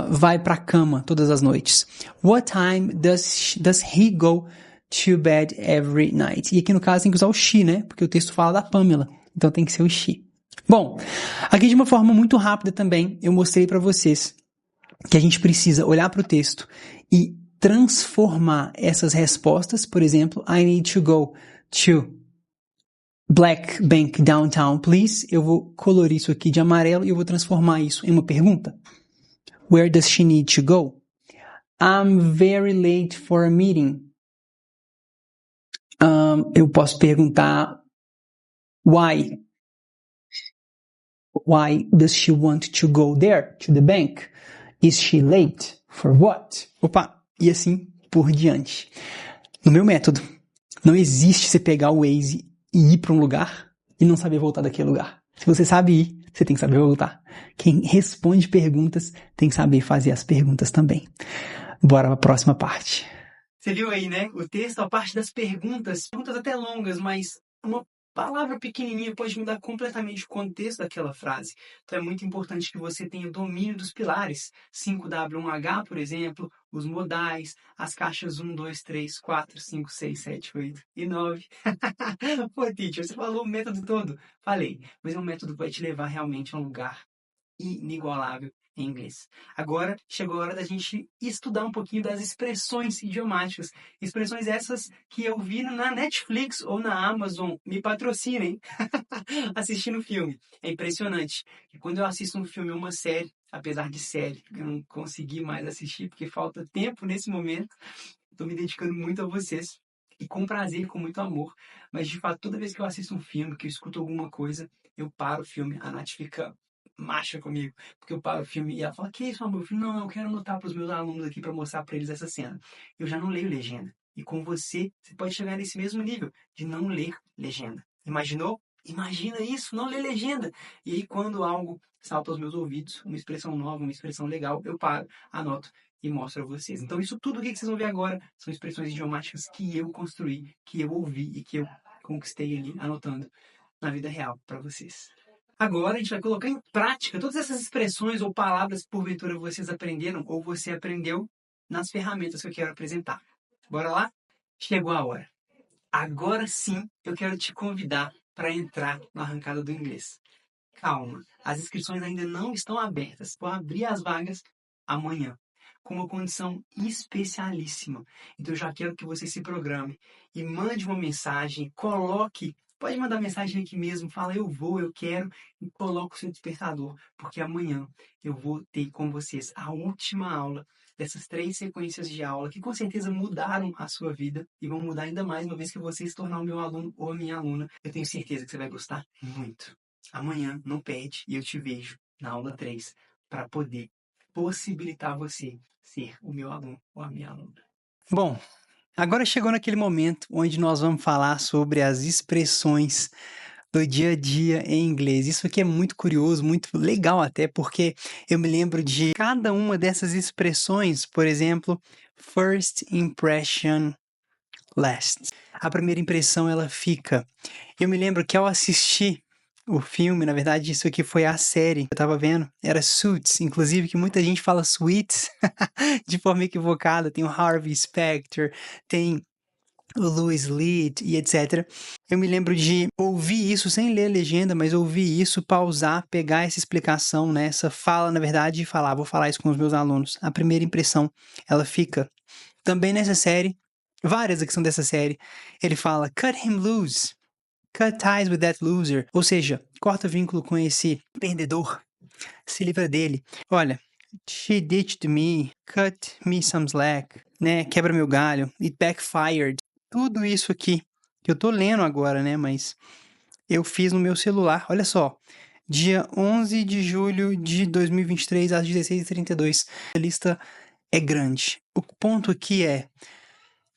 vai para a cama todas as noites? What time does he go to bed every night? E aqui, no caso, tem que usar o she, né? Porque o texto fala da Pamela, então tem que ser o she. Bom, aqui de uma forma muito rápida também, eu mostrei para vocês que a gente precisa olhar para o texto e transformar essas respostas. Por exemplo, I need to go to Black Bank Downtown, please. Eu vou colorir isso aqui de amarelo e eu vou transformar isso em uma pergunta. Where does she need to go? I'm very late for a meeting. Eu posso perguntar why? Why does she want to go there, to the bank? Is she late? For what? Opa, e assim por diante. No meu método, não existe você pegar o Waze e ir para um lugar e não saber voltar daquele lugar. Se você sabe ir, você tem que saber voltar. Quem responde perguntas tem que saber fazer as perguntas também. Bora para a próxima parte. Você viu aí, né? O texto, a parte das perguntas até longas, mas uma palavra pequenininha pode mudar completamente o contexto daquela frase. Então é muito importante que você tenha o domínio dos pilares. 5W1H, por exemplo, os modais, as caixas 1, 2, 3, 4, 5, 6, 7, 8 e 9. Pô, teacher, você falou o método todo. Falei, mas é um método que vai te levar realmente a um lugar inigualável em inglês. Agora chegou a hora da gente estudar um pouquinho das expressões idiomáticas. Expressões essas que eu vi na Netflix ou na Amazon. Me patrocinem assistindo filme. É impressionante. E quando eu assisto um filme ou uma série, apesar de série, eu não consegui mais assistir porque falta tempo nesse momento. Estou me dedicando muito a vocês. E com prazer, com muito amor. Mas, de fato, toda vez que eu assisto um filme, que eu escuto alguma coisa, eu paro o filme. A Nath fica macha comigo, porque eu paro o filme e ela fala, que isso, amor? Eu falo, não, eu quero anotar para os meus alunos aqui para mostrar para eles essa cena. Eu já não leio legenda. E com você, você pode chegar nesse mesmo nível de não ler legenda. Imaginou? Imagina isso, não ler legenda. E aí, quando algo salta aos meus ouvidos, uma expressão nova, uma expressão legal, eu paro, anoto e mostro a vocês. Então, isso tudo que vocês vão ver agora são expressões idiomáticas que eu construí, que eu ouvi e que eu conquistei ali, anotando na vida real para vocês. Agora a gente vai colocar em prática todas essas expressões ou palavras que porventura vocês aprenderam ou você aprendeu nas ferramentas que eu quero apresentar. Bora lá? Chegou a hora. Agora sim eu quero te convidar para entrar na arrancada do inglês. Calma, as inscrições ainda não estão abertas. Vou abrir as vagas amanhã, com uma condição especialíssima. Então eu já quero que você se programe e mande uma mensagem, coloque. Pode mandar mensagem aqui mesmo, fala eu vou, eu quero, e coloca o seu despertador, porque amanhã eu vou ter com vocês a última aula dessas 3 sequências de aula que com certeza mudaram a sua vida e vão mudar ainda mais uma vez que você se tornar o meu aluno ou a minha aluna. Eu tenho certeza que você vai gostar muito. Amanhã, não perde, e eu te vejo na aula 3 para poder possibilitar você ser o meu aluno ou a minha aluna. Bom, agora chegou naquele momento onde nós vamos falar sobre as expressões do dia a dia em inglês. Isso aqui é muito curioso, muito legal até, porque eu me lembro de cada uma dessas expressões, por exemplo, first impression lasts. A primeira impressão ela fica. Eu me lembro que ao assistir o filme, na verdade isso aqui foi a série que eu tava vendo, era Suits, inclusive que muita gente fala Suits de forma equivocada, tem o Harvey Specter, tem o Louis Litt e etc. Eu me lembro de ouvir isso sem ler a legenda, mas ouvir isso, pausar, pegar essa explicação, né, essa fala, na verdade, e falar, vou falar isso com os meus alunos. A primeira impressão, ela fica. Também nessa série, várias aqui são dessa série, ele fala, cut him loose, cut ties with that loser, ou seja, corta vínculo com esse perdedor, se livra dele. Olha, she ditched me, cut me some slack, né, quebra meu galho, it backfired. Tudo isso aqui que eu tô lendo agora, né, mas eu fiz no meu celular, olha só, dia 11 de julho de 2023 às 16h32. A lista é grande. O ponto aqui é,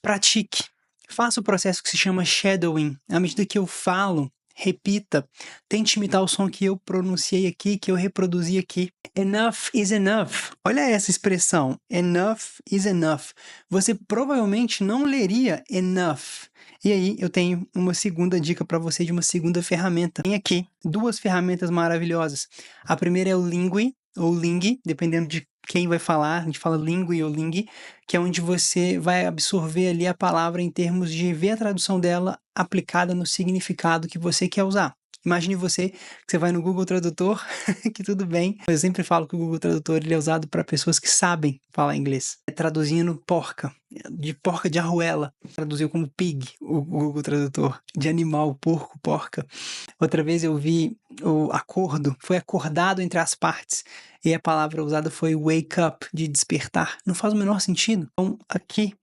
pratique, faça o processo que se chama shadowing. À medida que eu falo, repita, tente imitar o som que eu pronunciei aqui, que eu reproduzi aqui. Enough is enough. Olha essa expressão, enough is enough. Você provavelmente não leria enough. E aí eu tenho uma segunda dica para você de uma segunda ferramenta. Tem aqui 2 ferramentas maravilhosas. A primeira é o Lingui, ou Ling, dependendo de quem vai falar, a gente fala Lingui ou Ling, que é onde você vai absorver ali a palavra em termos de ver a tradução dela aplicada no significado que você quer usar. Imagine você que você vai no Google Tradutor, que tudo bem. Eu sempre falo que o Google Tradutor ele é usado para pessoas que sabem falar inglês. Traduzindo porca, de porca de arruela. Traduziu como pig, o Google Tradutor. De animal, porco, porca. Outra vez eu vi o acordo, foi acordado entre as partes. E a palavra usada foi wake up, de despertar. Não faz o menor sentido. Então, aqui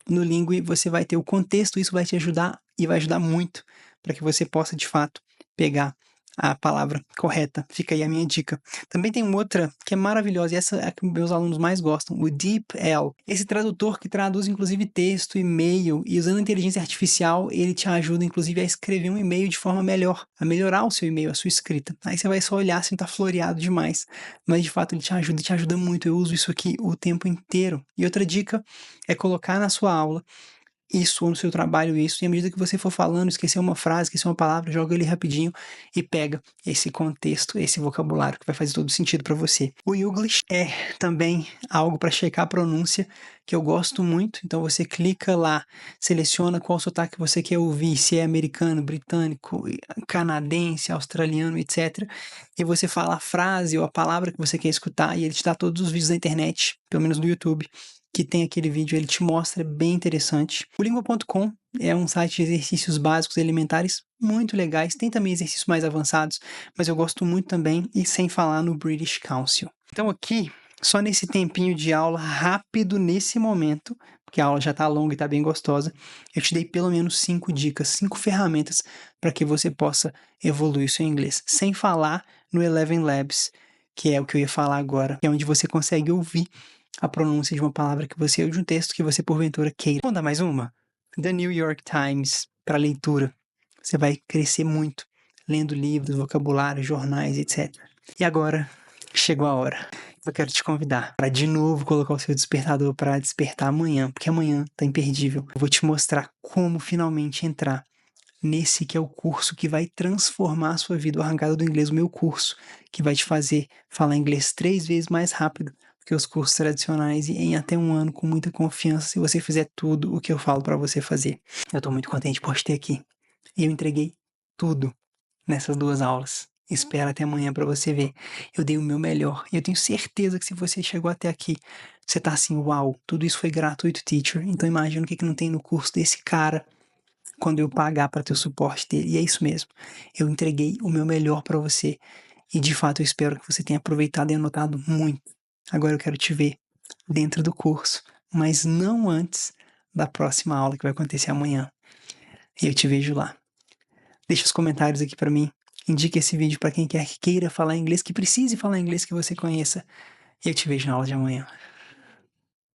no Lingui você vai ter o contexto, isso vai te ajudar e vai ajudar muito para que você possa, de fato, pegar a palavra correta. Fica aí a minha dica. Também tem uma outra que é maravilhosa, e essa é a que meus alunos mais gostam, o DeepL. Esse tradutor que traduz, inclusive, texto, e-mail, e usando a inteligência artificial, ele te ajuda, inclusive, a escrever um e-mail de forma melhor, a melhorar o seu e-mail, a sua escrita. Aí você vai só olhar se tá floreado demais, mas, de fato, ele te ajuda muito. Eu uso isso aqui o tempo inteiro. E outra dica é colocar na sua aula isso, ou no seu trabalho isso, e à medida que você for falando, esquecer uma frase, esquecer uma palavra, joga ele rapidinho e pega esse contexto, esse vocabulário que vai fazer todo sentido para você. O Youglish é também algo para checar a pronúncia, que eu gosto muito, então você clica lá, seleciona qual sotaque você quer ouvir, se é americano, britânico, canadense, australiano, etc. E você fala a frase ou a palavra que você quer escutar e ele te dá todos os vídeos da internet, pelo menos no YouTube, que tem aquele vídeo, ele te mostra, é bem interessante. O Lingua.com é um site de exercícios básicos elementares muito legais, tem também exercícios mais avançados, mas eu gosto muito também, e sem falar no British Council. Então aqui, só nesse tempinho de aula rápido nesse momento, porque a aula já está longa e está bem gostosa, eu te dei pelo menos 5 dicas, 5 ferramentas para que você possa evoluir o seu inglês, sem falar no Eleven Labs, que é o que eu ia falar agora, que é onde você consegue ouvir a pronúncia de uma palavra que você ou de um texto que você porventura queira. Vamos dar mais uma? The New York Times para leitura. Você vai crescer muito lendo livros, vocabulário, jornais, etc. E agora chegou a hora. Eu quero te convidar para de novo colocar o seu despertador para despertar amanhã, porque amanhã tá imperdível. Eu vou te mostrar como finalmente entrar nesse que é o curso que vai transformar a sua vida, o Arrancada do Inglês, o meu curso, que vai te fazer falar inglês 3 vezes mais rápido que os cursos tradicionais e em até 1 ano com muita confiança se você fizer tudo o que eu falo para você fazer. Eu tô muito contente por te ter aqui. E eu entreguei tudo nessas 2 aulas. Espera até amanhã para você ver. Eu dei o meu melhor. E eu tenho certeza que se você chegou até aqui, você tá assim, uau, tudo isso foi gratuito, teacher. Então imagina o que não tem no curso desse cara quando eu pagar para ter o suporte dele. E é isso mesmo. Eu entreguei o meu melhor para você. E de fato eu espero que você tenha aproveitado e anotado muito. Agora eu quero te ver dentro do curso, mas não antes da próxima aula que vai acontecer amanhã. E eu te vejo lá. Deixa os comentários aqui pra mim. Indique esse vídeo pra quem quer que queira falar inglês, que precise falar inglês que você conheça. E eu te vejo na aula de amanhã.